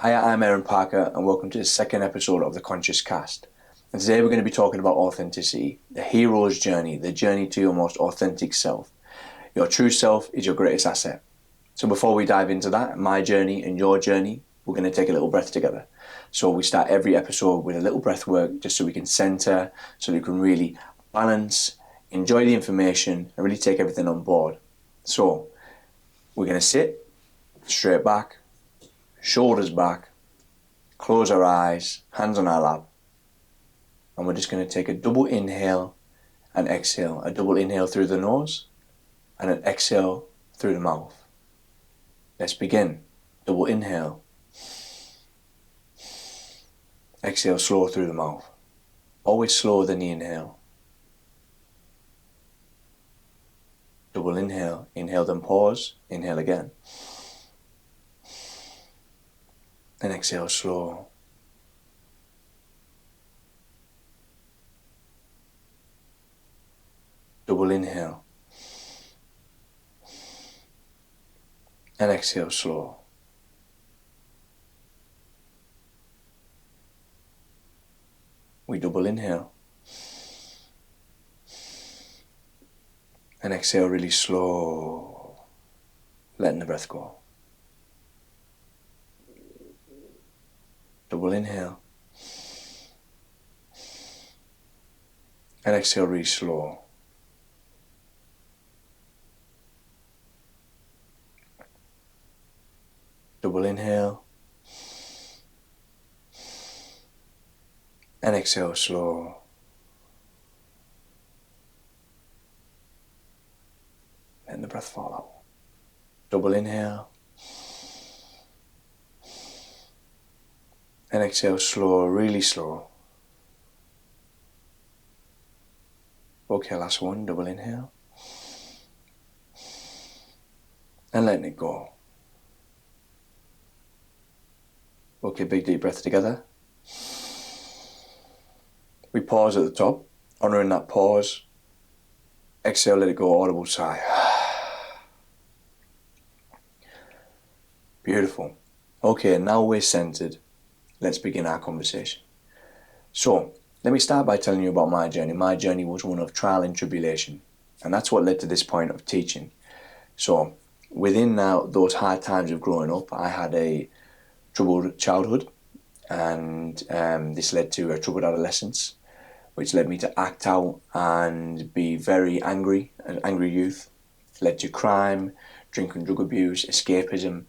Hi, I'm Aaron Parker and welcome to the second episode of the Conscious Cast. And today we're going to be talking about authenticity, the hero's journey, the journey to your most authentic self. Your true self is your greatest asset. So before we dive into that, my journey and your journey, we're going to take a little breath together. So we start every episode with a little breath work just so we can center, so we can really balance, enjoy the information and really take everything on board. So we're going to sit straight back, shoulders back, close our eyes, hands on our lap, and we're just going to take a double inhale and exhale. A double inhale through the nose and an exhale through the mouth. Let's begin. Double inhale. Exhale slow through the mouth. Always slower than the inhale. Double inhale. Inhale then pause. Inhale again. And exhale slow. Double inhale. And exhale slow. We double inhale. And exhale really slow. Letting the breath go. Double inhale. And exhale really slow. Double inhale. And exhale slow. Letting the breath fall out. Double inhale. And exhale slow, really slow. Okay, last one, double inhale. And letting it go. Okay, big deep breath together. We pause at the top, honouring that pause. Exhale, let it go, audible sigh. Beautiful. Okay, now we're centered. Let's begin our conversation. So, let me start by telling you about my journey. My journey was one of trial and tribulation, and that's what led to this point of teaching. So, within now those hard times of growing up, I had a troubled childhood, and this led to a troubled adolescence, which led me to act out and be very angry, an angry youth. It led to crime, drink and drug abuse, escapism,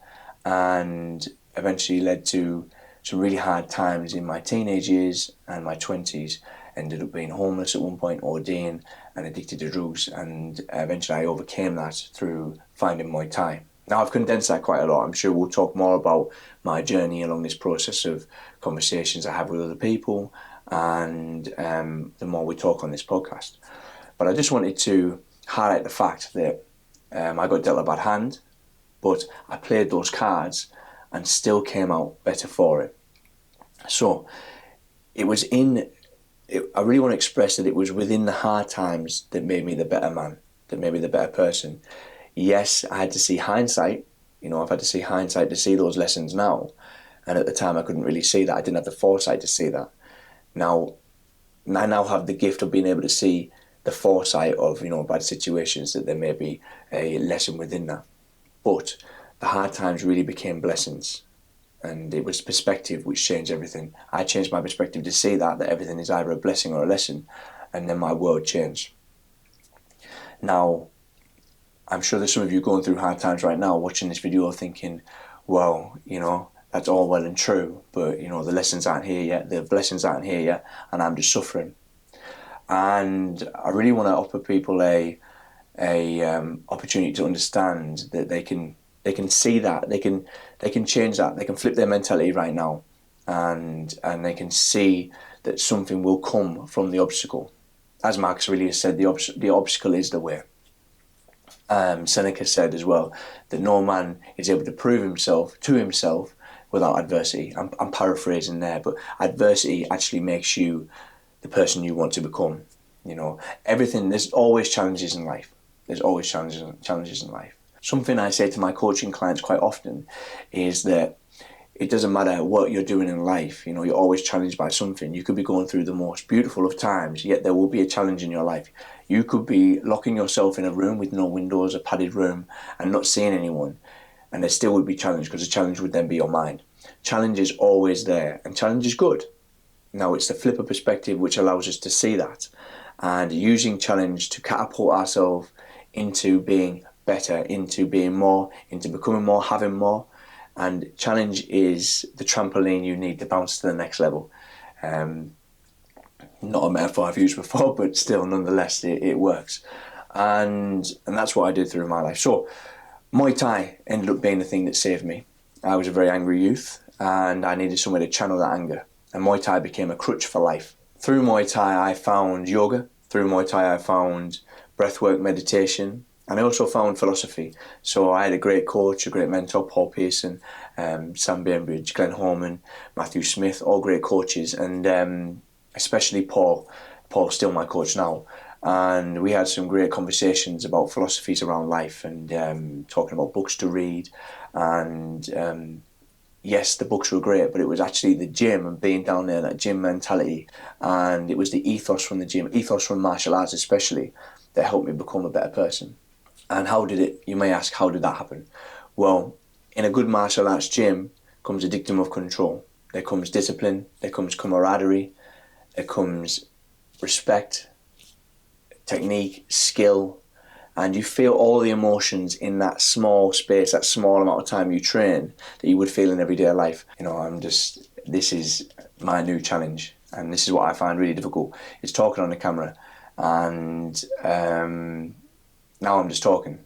and eventually led to some really hard times in my teenage years and my 20s. Ended up being homeless at one point, ODing, and addicted to drugs, and eventually I overcame that through finding Muay Thai. Now I've condensed that quite a lot. I'm sure we'll talk more about my journey along this process of conversations I have with other people, and the more we talk on this podcast. But I just wanted to highlight the fact that I got dealt a bad hand, but I played those cards and still came out better for it. So it was I really want to express that it was within the hard times that made me the better man, that made me the better person. Yes, I had to see hindsight. I've had to see hindsight to see those lessons now. And at the time I couldn't really see that. I didn't have the foresight to see that. Now, I now have the gift of being able to see the foresight of, bad situations, that there may be a lesson within that. But the hard times really became blessings, and it was perspective which changed everything. I changed my perspective to see that everything is either a blessing or a lesson, and then my world changed. Now, I'm sure there's some of you going through hard times right now watching this video thinking, well, that's all well and true, but the lessons aren't here yet, the blessings aren't here yet, and I'm just suffering. And I really want to offer people a opportunity to understand that they can see that, they can change that, they can flip their mentality right now, and they can see that something will come from the obstacle. As Marcus Aurelius said, the obstacle is the way. Seneca said as well that no man is able to prove himself to himself without adversity. I'm paraphrasing there, but adversity actually makes you the person you want to become. There's always challenges in life. There's always challenges in life. Something I say to my coaching clients quite often is that it doesn't matter what you're doing in life, you know, you're always challenged by something. You could be going through the most beautiful of times, yet there will be a challenge in your life. You could be locking yourself in a room with no windows, a padded room, and not seeing anyone, and there still would be challenge, because the challenge would then be your mind. Challenge is always there, and challenge is good. Now, it's the flipper perspective which allows us to see that, and using challenge to catapult ourselves into being better, into being more, into becoming more, having more. And challenge is the trampoline you need to bounce to the next level. Not a metaphor I've used before, but still, nonetheless, it works. And that's what I did through my life. So Muay Thai ended up being the thing that saved me. I was a very angry youth, and I needed somewhere to channel that anger. And Muay Thai became a crutch for life. Through Muay Thai, I found yoga. Through Muay Thai, I found breathwork, meditation, and I also found philosophy. So I had a great coach, a great mentor, Paul Pearson, Sam Bainbridge, Glenn Holman, Matthew Smith, all great coaches, and especially Paul. Paul's still my coach now. And we had some great conversations about philosophies around life, and talking about books to read. And yes, the books were great, but it was actually the gym and being down there, that gym mentality. And it was the ethos from the gym, ethos from martial arts especially, that helped me become a better person. And how did it, you may ask, how did that happen? Well, in a good martial arts gym comes a dictum of control. There comes discipline, there comes camaraderie, there comes respect, technique, skill, and you feel all the emotions in that small space, that small amount of time you train, that you would feel in everyday life. You know, this is my new challenge, and this is what I find really difficult. It's talking on the camera, and now I'm just talking.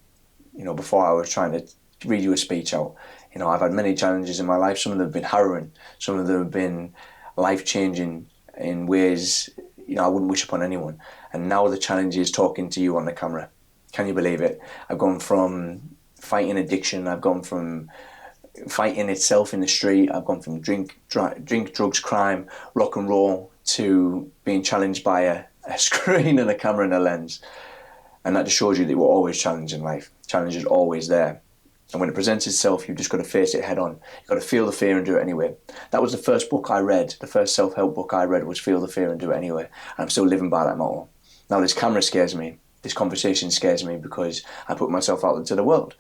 You know, before I was trying to read you a speech out. You know, I've had many challenges in my life. Some of them have been harrowing. Some of them have been life-changing in ways, you know, I wouldn't wish upon anyone. And now the challenge is talking to you on the camera. Can you believe it? I've gone from fighting addiction. I've gone from fighting itself in the street. I've gone from drink, drugs, crime, rock and roll, to being challenged by a screen and a camera and a lens. And that just shows you that we're always challenged in life. Challenge is always there. And when it presents itself, you've just got to face it head on. You've got to feel the fear and do it anyway. That was the first book I read. The first self-help book I read was Feel the Fear and Do It Anyway. And I'm still living by that motto. Now this camera scares me. This conversation scares me because I put myself out into the world.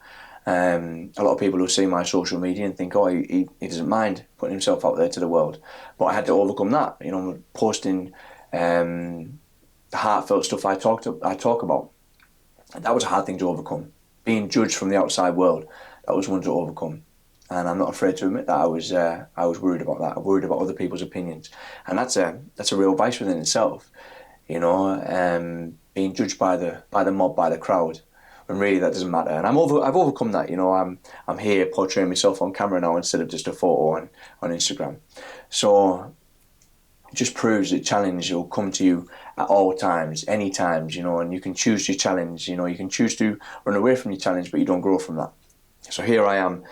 A lot of people who see my social media and think, oh, he doesn't mind putting himself out there to the world. But I had to overcome that. You know, posting the heartfelt stuff I talk about. That was a hard thing to overcome. Being judged from the outside world, that was one to overcome. And I'm not afraid to admit that I was worried about that. I worried about other people's opinions. And that's a real vice within itself. You know, being judged by the mob, by the crowd, when really that doesn't matter. And I've overcome that. You know, I'm here portraying myself on camera now instead of just a photo on Instagram. So it just proves that challenge will come to you at all times, any times, you know, and you can choose your challenge. You know, you can choose to run away from your challenge, but you don't grow from that. So here I am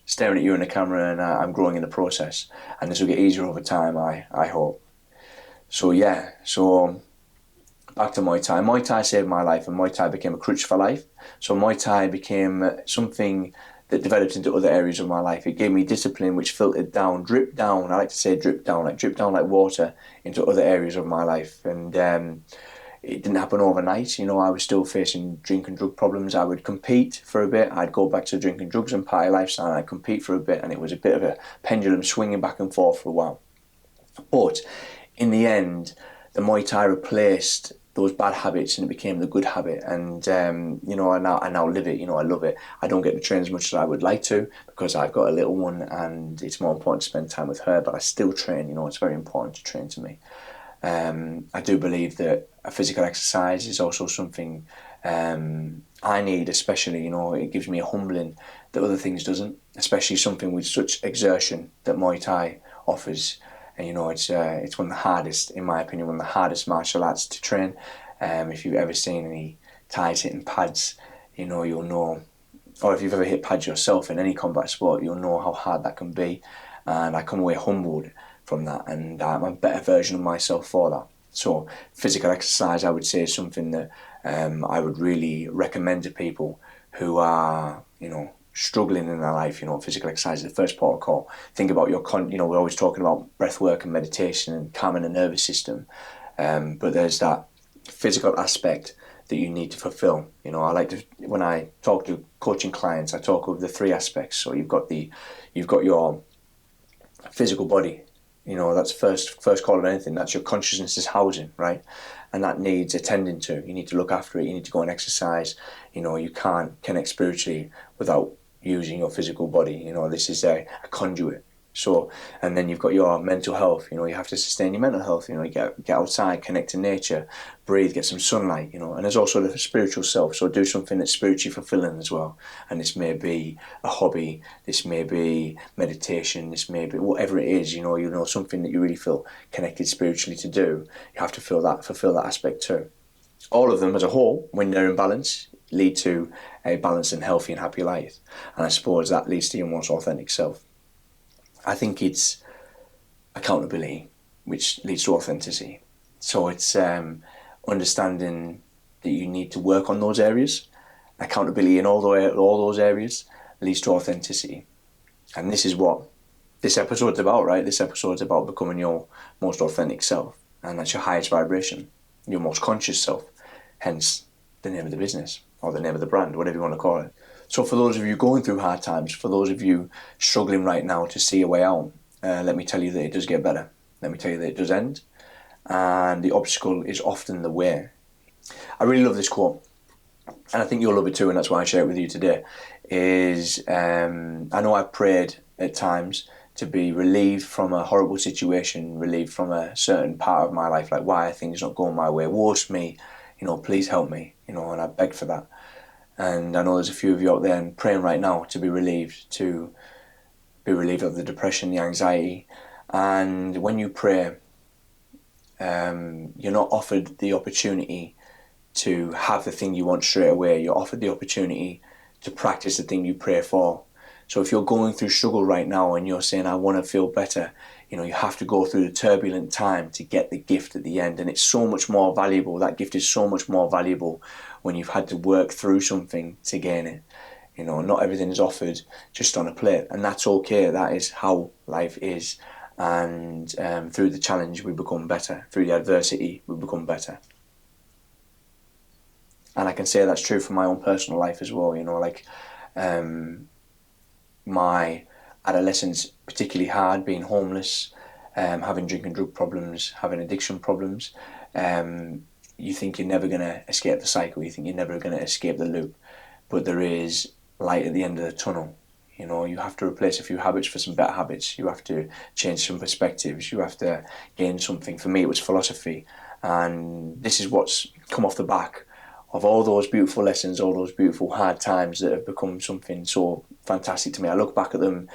staring at you in the camera, and I'm growing in the process, and this will get easier over time, I hope. So yeah, so back to Muay Thai. Muay Thai saved my life, and Muay Thai became a crutch for life. So Muay Thai became something that developed into other areas of my life. It gave me discipline which filtered down, dripped down. I like to say dripped down like water into other areas of my life. And it didn't happen overnight. You know, I was still facing drink and drug problems. I would compete for a bit. I'd go back to drinking drugs and party lifestyle, and I'd compete for a bit, and it was a bit of a pendulum swinging back and forth for a while. But in the end, the Muay Thai replaced those bad habits, and it became the good habit. And you know, I now live it. You know, I love it. I don't get to train as much as I would like to because I've got a little one, and it's more important to spend time with her. But I still train. You know, it's very important to train to me. I do believe that a physical exercise is also something I need, especially. You know, it gives me a humbling that other things doesn't, especially something with such exertion that Muay Thai offers. And you know, it's one of the hardest, in my opinion, one of the hardest martial arts to train. If you've ever seen any Thais hitting pads, you know, you'll know, or if you've ever hit pads yourself in any combat sport, you'll know how hard that can be. And I come away humbled from that, and I'm a better version of myself for that. So physical exercise, I would say, is something that I would really recommend to people who are, you know, struggling in their life, physical exercise is the first port of call. Think about your, we're always talking about breath work and meditation and calming the nervous system. But there's that physical aspect that you need to fulfill. I like to, when I talk to coaching clients, I talk of the three aspects. So you've got your physical body. That's first call of anything. That's your consciousness's housing, right? And that needs attending to. You need to look after it. You need to go and exercise. You can't connect spiritually without using your physical body. This is a conduit. So, and then you've got your mental health. You have to sustain your mental health. You get outside, connect to nature, breathe, get some sunlight. And there's also the spiritual self. So do something that's spiritually fulfilling as well. And this may be a hobby. This may be meditation. This may be whatever it is. Something that you really feel connected spiritually to do. You have to fulfill that aspect too. All of them as a whole, when they're in balance, lead to a balanced and healthy and happy life. And I suppose that leads to your most authentic self. I think it's accountability, which leads to authenticity. So it's understanding that you need to work on those areas. Accountability in all those areas leads to authenticity. And this is what this episode's about, right? This episode's about becoming your most authentic self. And that's your highest vibration, your most conscious self. Hence the name of the business or the name of the brand, whatever you want to call it. So for those of you going through hard times, for those of you struggling right now to see a way out, let me tell you that it does get better. Let me tell you that it does end. And the obstacle is often the way. I really love this quote. And I think you'll love it too, and that's why I share it with you today. I know I've prayed at times to be relieved from a horrible situation, relieved from a certain part of my life, like why are things not going my way? Woe's me, please help me, and I begged for that. And I know there's a few of you out there and praying right now to be relieved of the depression, the anxiety. And when you pray, you're not offered the opportunity to have the thing you want straight away. You're offered the opportunity to practice the thing you pray for. So if you're going through struggle right now and you're saying, I want to feel better, you have to go through the turbulent time to get the gift at the end. And it's so much more valuable. That gift is so much more valuable when you've had to work through something to gain it. Not everything is offered just on a plate. And that's okay. That is how life is. And through the challenge, we become better. Through the adversity, we become better. And I can say that's true for my own personal life as well. My adolescence particularly hard, being homeless, having drink and drug problems, having addiction problems. You think you're never going to escape the cycle. You think you're never going to escape the loop. But there is light at the end of the tunnel. You have to replace a few habits for some better habits. You have to change some perspectives. You have to gain something. For me, it was philosophy. And this is what's come off the back of all those beautiful lessons, all those beautiful hard times that have become something so fantastic to me. I look back at them,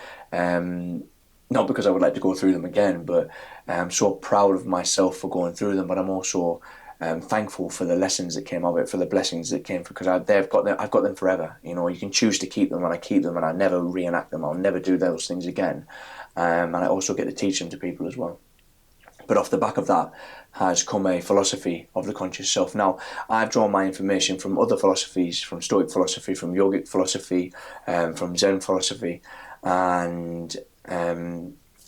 not because I would like to go through them again, but I'm so proud of myself for going through them. But I'm also thankful for the lessons that came of it, for the blessings that came, because I've got them forever. You can choose to keep them, and I keep them, and I never reenact them. I'll never do those things again. And I also get to teach them to people as well. But off the back of that has come a philosophy of the conscious self. Now, I've drawn my information from other philosophies, from Stoic philosophy, from Yogic philosophy, from Zen philosophy, and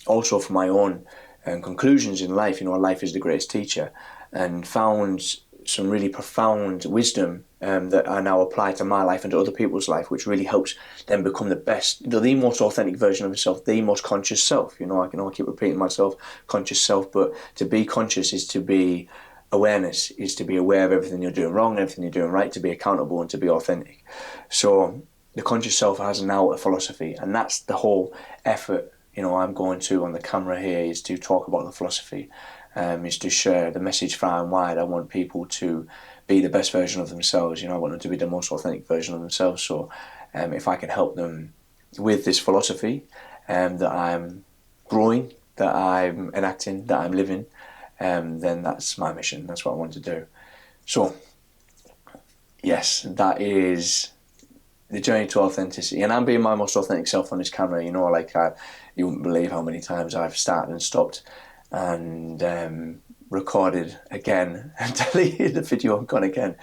also from my own conclusions in life. Life is the greatest teacher, and found some really profound wisdom that I now apply to my life and to other people's life, which really helps them become the best, the most authentic version of yourself, the most conscious self. I keep repeating myself, conscious self, but to be conscious is to be awareness, is to be aware of everything you're doing wrong and everything you're doing right, to be accountable and to be authentic. So the conscious self has now a philosophy, and that's the whole effort I'm going to on the camera here, is to talk about the philosophy, is to share the message far and wide. I want people to be the best version of themselves. I want them to be the most authentic version of themselves. So if I can help them with this philosophy that I'm growing, that I'm enacting, that I'm living, then that's my mission. That's what I want to do. So yes, that is the journey to authenticity. And I'm being my most authentic self on this camera. You wouldn't believe how many times I've started and stopped and recorded again and deleted the video and gone again,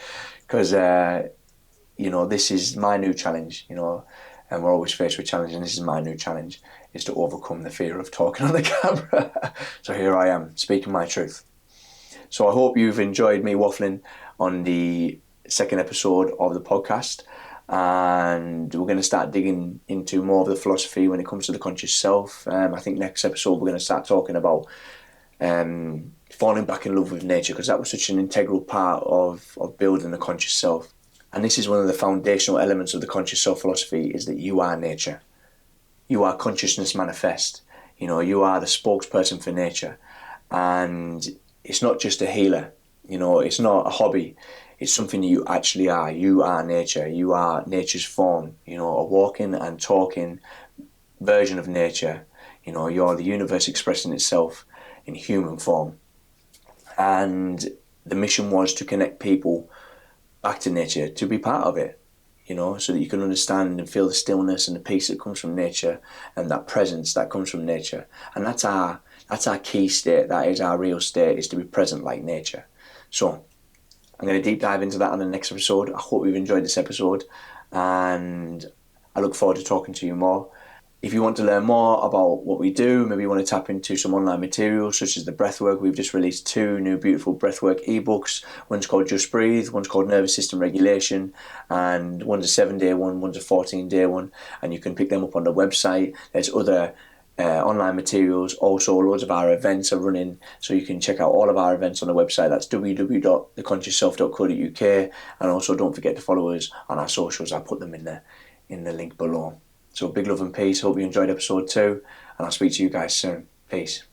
because this is my new challenge. and we're always faced with challenges, and this is my new challenge, is to overcome the fear of talking on the camera. So here I am, speaking my truth. So I hope you've enjoyed me waffling on the second episode of the podcast, and we're going to start digging into more of the philosophy when it comes to the conscious self. I think next episode we're going to start talking about falling back in love with nature, because that was such an integral part of building the conscious self. And this is one of the foundational elements of the conscious self philosophy, is that you are nature. You are consciousness manifest. You are the spokesperson for nature. And it's not just a healer. It's not a hobby. It's something you actually are. You are nature. You are nature's form. A walking and talking version of nature. You're the universe expressing itself in human form. And the mission was to connect people back to nature, to be part of it, so that you can understand and feel the stillness and the peace that comes from nature, and that presence that comes from nature. And that's our key state. That is our real state, is to be present like nature. So I'm going to deep dive into that on the next episode. I hope you've enjoyed this episode, and I look forward to talking to you more. If you want to learn more about what we do, maybe you want to tap into some online materials such as the breathwork, we've just released 2 new beautiful breathwork ebooks. One's called Just Breathe, one's called Nervous System Regulation, and one's a 7-day one, one's a 14-day one, and you can pick them up on the website. There's other online materials. Also, loads of our events are running, so you can check out all of our events on the website. That's www.theconsciousself.co.uk, and also don't forget to follow us on our socials. I'll put them in the link below. So big love and peace. Hope you enjoyed episode 2, and I'll speak to you guys soon. Peace.